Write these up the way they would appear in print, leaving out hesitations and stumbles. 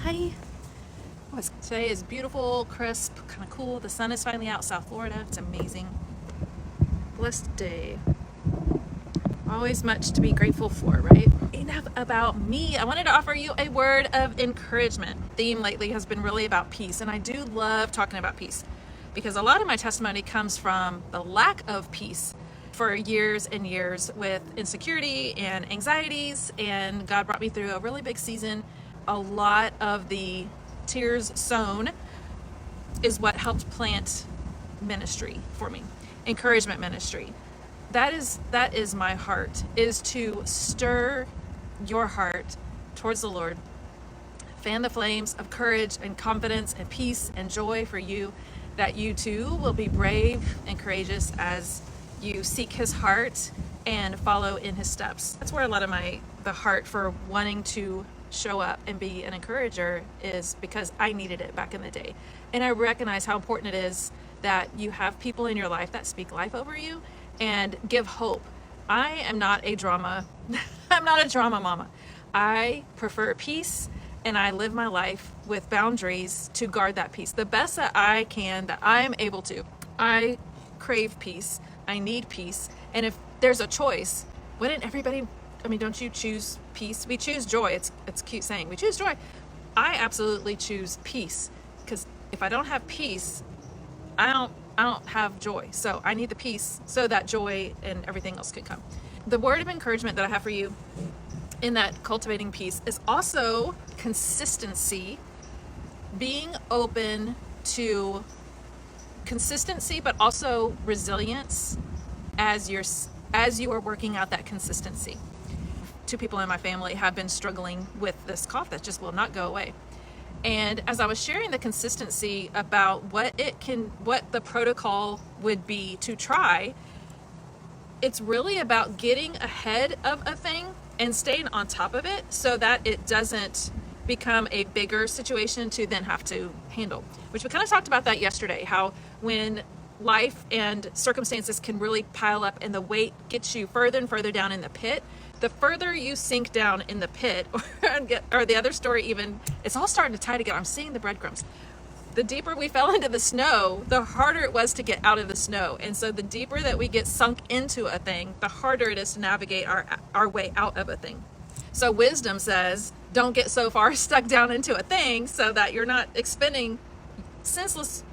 Hi. Today is beautiful, crisp, kind of cool. The sun is finally out, South Florida. It's amazing. Blessed day. Always much to be grateful for, right? Enough about me. I wanted to offer you a word of encouragement. Theme lately has been really about peace, and I do love talking about peace because a lot of my testimony comes from the lack of peace for years and years with insecurity and anxieties, and God brought me through a really big season. A lot of the tears sown is what helped plant ministry for me, encouragement ministry. That is my heart, is to stir your heart towards the Lord, fan the flames of courage and confidence and peace and joy for you, that you too will be brave and courageous as you seek his heart and follow in his steps. That's where a lot of the heart for wanting to show up and be an encourager is, because I needed it back in the day. And I recognize how important it is that you have people in your life that speak life over you and give hope. I am not a drama, I'm not a drama mama. I prefer peace, and I live my life with boundaries to guard that peace the best that I can, that I am able to. I crave peace. I need peace. And if there's a choice, wouldn't everybody, don't you choose peace? We choose joy. It's a cute saying. We choose joy. I absolutely choose peace, because if I don't have peace, I don't have joy. So I need the peace so that joy and everything else can come. The word of encouragement that I have for you in that cultivating peace is also consistency, being open to consistency, but also resilience as you are working out that consistency. 2 people in my family have been struggling with this cough that just will not go away. And as I was sharing the consistency about what the protocol would be to try, it's really about getting ahead of a thing and staying on top of it so that it doesn't become a bigger situation to then have to handle. Which we kind of talked about that yesterday, how when life and circumstances can really pile up and the weight gets you further and further down in the pit, the further you sink down in the pit, or the other story even, it's all starting to tie together. I'm seeing the breadcrumbs. The deeper we fell into the snow, the harder it was to get out of the snow. And so the deeper that we get sunk into a thing, the harder it is to navigate our way out of a thing. So wisdom says, don't get so far stuck down into a thing so that you're not expending senseless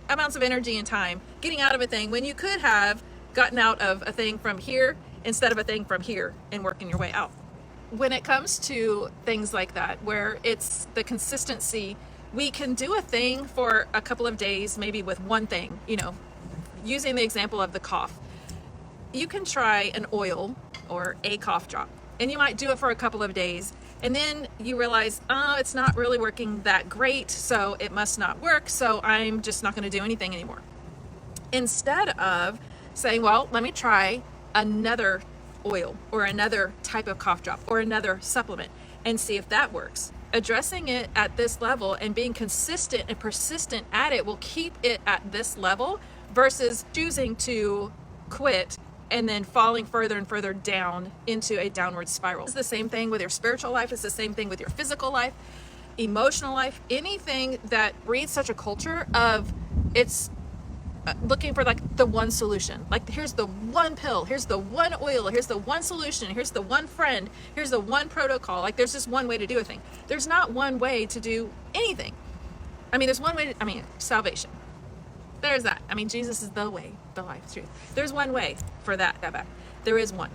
amounts of energy and time getting out of a thing when you could have gotten out of a thing from here instead of a thing from here and working your way out. When it comes to things like that, where it's the consistency, we can do a thing for a couple of days, maybe with one thing, using the example of the cough. You can try an oil or a cough drop, and you might do it for a couple of days, and then you realize, it's not really working that great, so it must not work, so I'm just not going to do anything anymore. Instead of saying, well, let me try another oil or another type of cough drop or another supplement and see if that works. Addressing it at this level and being consistent and persistent at it will keep it at this level versus choosing to quit and then falling further and further down into a downward spiral. It's the same thing with your spiritual life. It's the same thing with your physical life, emotional life, anything that breeds such a culture of it's looking for like the one solution. Like, here's the one pill, here's the one oil, here's the one solution, here's the one friend, here's the one protocol. Like, there's just one way to do a thing. There's not one way to do anything. There's one way to, salvation. There's that. Jesus is the way, the life, the truth. There's one way for that. There is one.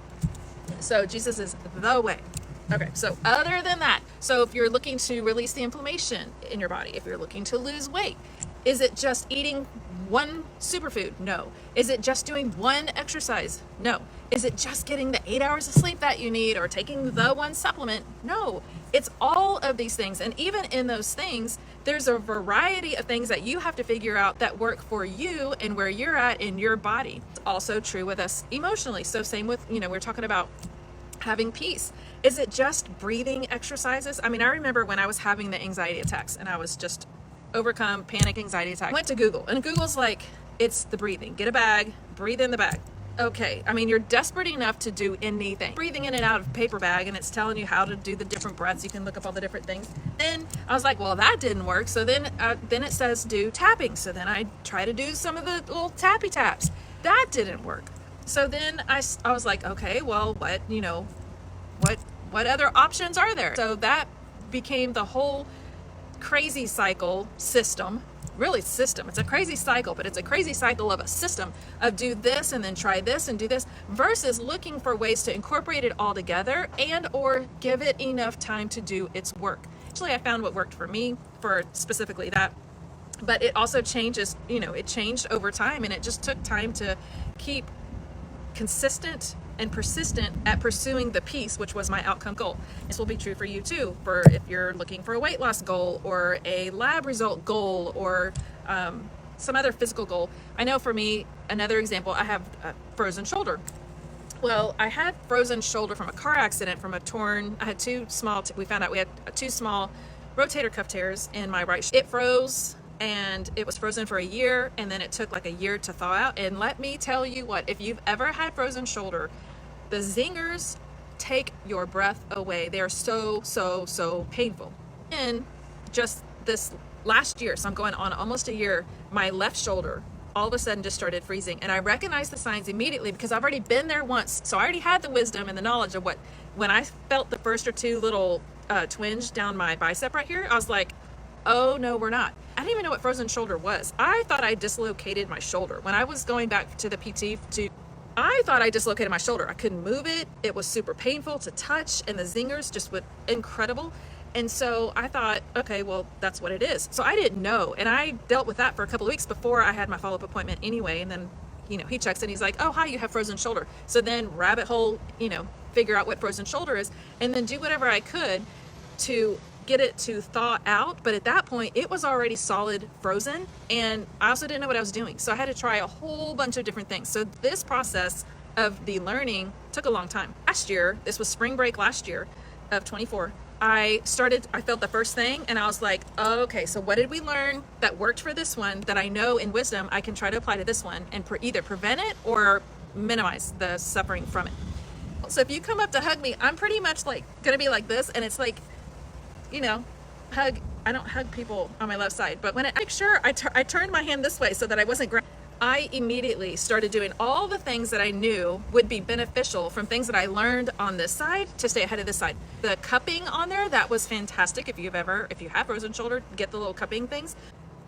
So Jesus is the way. Okay, so other than that, so if you're looking to release the inflammation in your body, if you're looking to lose weight, is it just eating one superfood? No. Is it just doing one exercise? No. Is it just getting the 8 hours of sleep that you need or taking the one supplement? No. It's all of these things. And even in those things, there's a variety of things that you have to figure out that work for you and where you're at in your body. It's also true with us emotionally. So same with, we're talking about having peace. Is it just breathing exercises? I remember when I was having the anxiety attacks and I was just overcome panic anxiety attack. I went to Google, and Google's like, it's the breathing. Get a bag, breathe in the bag. okay, I mean, you're desperate enough to do anything. Breathing in and out of a paper bag, and it's telling you how to do the different breaths. You can look up all the different things. Then I was like, well, that didn't work. So then it says do tapping. So then I try to do some of the little tappy taps. That didn't work. So then I was like, okay, well, what other options are there? So that became the whole crazy cycle system. Really system. It's a crazy cycle, but it's a crazy cycle of a system of do this and then try this and do this versus looking for ways to incorporate it all together and or give it enough time to do its work. Actually, I found what worked for me for specifically that, but it also changes, it changed over time, and it just took time to keep consistent and persistent at pursuing the peace, which was my outcome goal. This will be true for you too, for if you're looking for a weight loss goal or a lab result goal or some other physical goal. I know for me, another example, I have a frozen shoulder. Well, I had frozen shoulder from a car accident, from a torn, I had we found out we had two small rotator cuff tears in my right shoulder. It froze, and it was frozen for a year, and then it took like a year to thaw out. And let me tell you what, if you've ever had frozen shoulder, the zingers take your breath away. They are so painful. And just this last year, so I'm going on almost a year, my left shoulder all of a sudden just started freezing. And I recognized the signs immediately because I've already been there once. So I already had the wisdom and the knowledge of when I felt the first or two little twinge down my bicep right here, I was like, oh no, we're not. I didn't even know what frozen shoulder was. I thought I dislocated my shoulder. When I was going back to the PT I thought I dislocated my shoulder. I couldn't move it. It was super painful to touch, and the zingers just were incredible. And so I thought, okay, well, that's what it is. So I didn't know. And I dealt with that for a couple of weeks before I had my follow-up appointment anyway. And then, he checks and he's like, oh, hi, you have frozen shoulder. So then rabbit hole, figure out what frozen shoulder is, and then do whatever I could to get it to thaw out. But at that point, it was already solid frozen, and I also didn't know what I was doing. So I had to try a whole bunch of different things. So this process of the learning took a long time. Last year, this was spring break last year of 24, I felt the first thing, and I was like, oh, okay, so what did we learn that worked for this one that I know in wisdom I can try to apply to this one and either prevent it or minimize the suffering from it. So if you come up to hug me, I'm pretty much like gonna be like this, and it's like, hug. I don't hug people on my left side, but when I turned my hand this way so that I wasn't grabbing. I immediately started doing all the things that I knew would be beneficial from things that I learned on this side to stay ahead of this side. The cupping on there, that was fantastic. If you have frozen shoulder, get the little cupping things,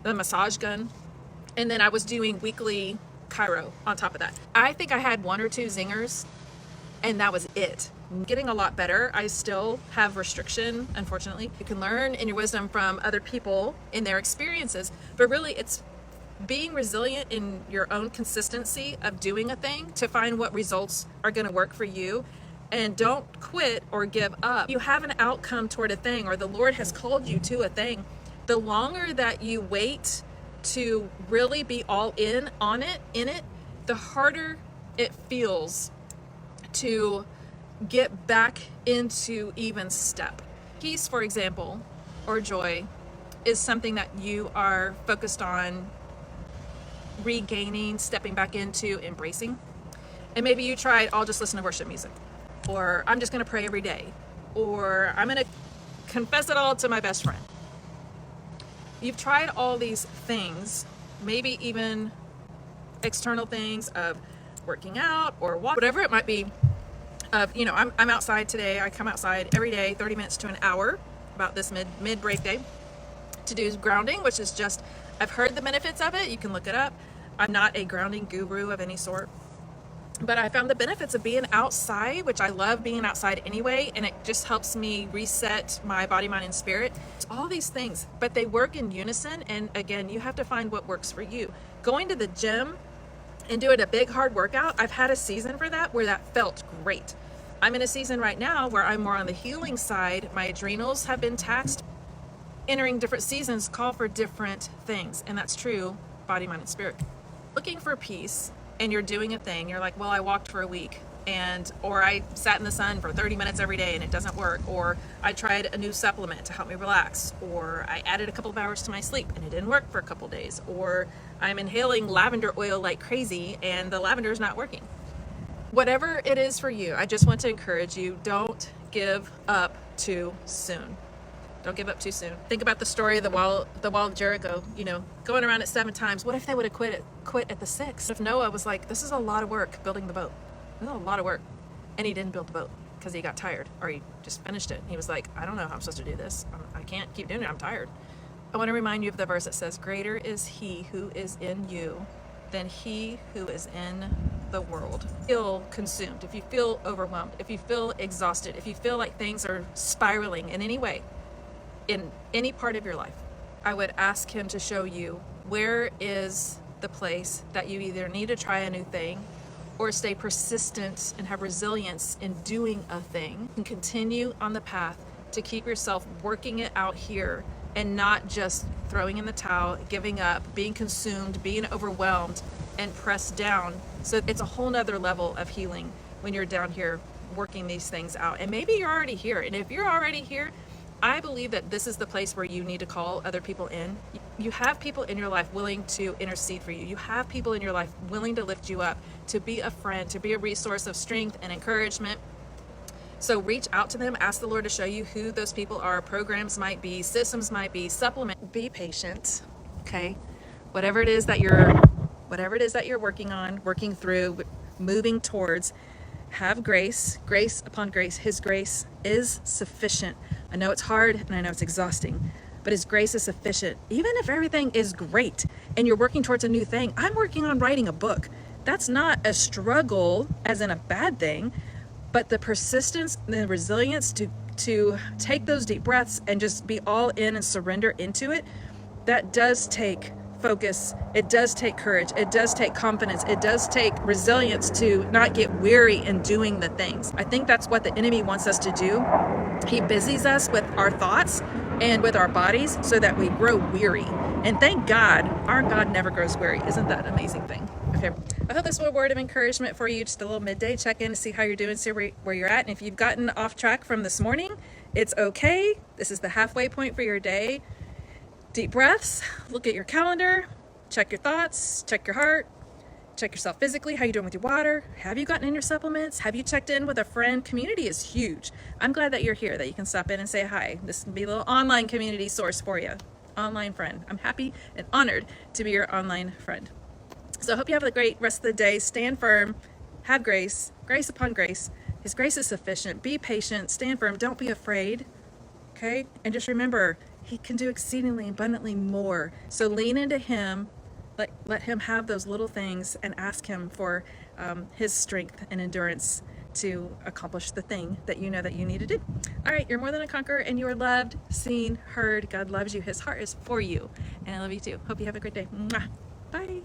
the massage gun. And then I was doing weekly chiro on top of that. I think I had one or two zingers, and that was it. Getting a lot better. I still have restriction, unfortunately. You can learn in your wisdom from other people in their experiences, but really it's being resilient in your own consistency of doing a thing to find what results are going to work for you. And don't quit or give up. You have an outcome toward a thing, or the Lord has called you to a thing. The longer that you wait to really be all in it, the harder it feels to get back into even step. Peace, for example, or joy, is something that you are focused on regaining, stepping back into, embracing. And maybe you tried, I'll just listen to worship music, or I'm just going to pray every day, or I'm going to confess it all to my best friend. You've tried all these things, maybe even external things of working out or whatever it might be. I'm outside today. I come outside every day, 30 minutes to an hour, about this mid break day, to do grounding, which is just, I've heard the benefits of it. You can look it up. I'm not a grounding guru of any sort, but I found the benefits of being outside, which I love being outside anyway, and it just helps me reset my body, mind, and spirit. It's all these things, but they work in unison. And again, you have to find what works for you. Going to the gym and doing a big hard workout, I've had a season for that where that felt great. I'm in a season right now where I'm more on the healing side. My adrenals have been taxed. Entering different seasons call for different things, and that's true, body, mind, and spirit. Looking for peace, and you're doing a thing, you're like, well, I walked for a week, or I sat in the sun for 30 minutes every day and it doesn't work, or I tried a new supplement to help me relax, or I added a couple of hours to my sleep and it didn't work for a couple of days, or I'm inhaling lavender oil like crazy and the lavender is not working. whatever it is for you, I just want to encourage you, don't give up too soon. Don't give up too soon. Think about the story of the wall of Jericho, going around it 7 times. What if they would have quit at the 6th? If Noah was like, this is a lot of work building the boat. This is a lot of work. And he didn't build the boat because he got tired, or he just finished it. He was like, I don't know how I'm supposed to do this. I can't keep doing it. I'm tired. I want to remind you of the verse that says, greater is he who is in you than he who is in the world. Feel consumed, if you feel overwhelmed, if you feel exhausted, if you feel like things are spiraling in any way, in any part of your life, I would ask him to show you where is the place that you either need to try a new thing or stay persistent and have resilience in doing a thing, and continue on the path to keep yourself working it out here and not just throwing in the towel, giving up, being consumed, being overwhelmed, and pressed down. So it's a whole nother level of healing when you're down here working these things out. And maybe you're already here. And if you're already here, I believe that this is the place where you need to call other people in. You have people in your life willing to intercede for you. You have people in your life willing to lift you up, to be a friend, to be a resource of strength and encouragement. So reach out to them, ask the Lord to show you who those people are. Programs might be, systems might be, supplement. Be patient, okay? Whatever it is that you're working on, working through, moving towards, have grace upon grace. His grace is sufficient. I know it's hard and I know it's exhausting, but his grace is sufficient. Even if everything is great and you're working towards a new thing, I'm working on writing a book. That's not a struggle as in a bad thing, but the persistence and the resilience to take those deep breaths and just be all in and surrender into it, that does take focus. It does take courage. It does take confidence. It does take resilience to not get weary in doing the things. I think that's what the enemy wants us to do. He busies us with our thoughts and with our bodies so that we grow weary. And thank God, our God never grows weary. Isn't that an amazing thing? Okay. I hope this was a word of encouragement for you. Just a little midday check-in to see how you're doing, see where you're at. And if you've gotten off track from this morning, it's okay. This is the halfway point for your day. Deep breaths, look at your calendar, check your thoughts, check your heart, check yourself physically. How you doing with your water? Have you gotten in your supplements? Have you checked in with a friend? Community is huge. I'm glad that you're here, that you can stop in and say hi. This can be a little online community source for you. Online friend. I'm happy and honored to be your online friend. So I hope you have a great rest of the day. Stand firm, have grace upon grace. His grace is sufficient. Be patient, stand firm, don't be afraid. Okay? And just remember, he can do exceedingly abundantly more. So lean into him, let him have those little things, and ask him for his strength and endurance to accomplish the thing that you know that you need to do. All right, you're more than a conqueror, and you are loved, seen, heard. God loves you. His heart is for you. And I love you too. Hope you have a great day. Mwah. Bye.